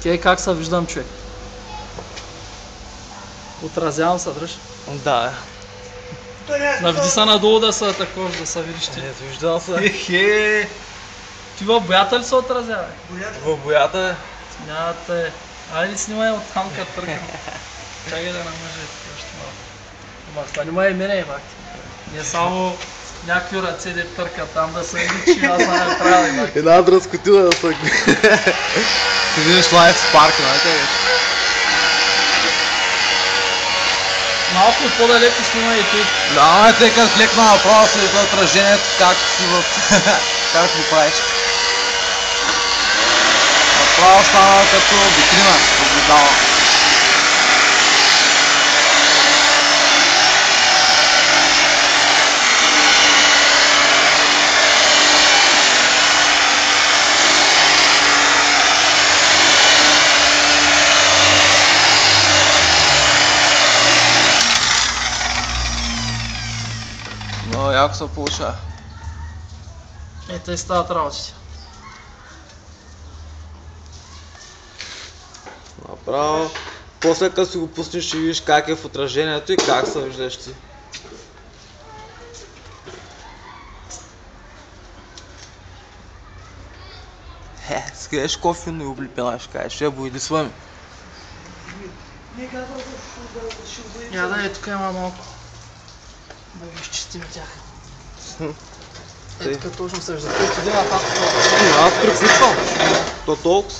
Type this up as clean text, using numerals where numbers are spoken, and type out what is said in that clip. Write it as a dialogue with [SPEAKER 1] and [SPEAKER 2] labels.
[SPEAKER 1] Кей, как се виждам, човек? Отразявам се, дръж.
[SPEAKER 2] Да.
[SPEAKER 1] Наведи се надолу да се такова, да се видиш ти.
[SPEAKER 2] Ето, виждам се.
[SPEAKER 1] Ехе! Ти в боята ли се отразява?
[SPEAKER 2] В боята.
[SPEAKER 1] Смята. Айде снимай от там като търкам. Чакай да намъжа още малко. Ама снимай мене, бак. Не само някакви ръце да търкат там да се види, че аз не направя, бак.
[SPEAKER 2] Една дръскотина да се... Ти видиш лайф с парка, нали?
[SPEAKER 1] Малко по-далеко снимай и ти.
[SPEAKER 2] Да, тъй като клекна направо след отражението, както си в... Как го правиш? Направо става като витрина, огледала. Много яко се получава.
[SPEAKER 1] И те стават работите.
[SPEAKER 2] Направо. После като си го пуснеш, ще видиш как е в отражението и как се виждаш ти. Скриеш кофено и облепена, ще кажеш, ще бойди с вами.
[SPEAKER 1] Я да е, тук има малко. Да ги изчистим тях. Ето като точно се вижда. Той седи на тази това.
[SPEAKER 2] Аз приключвам. То толкова.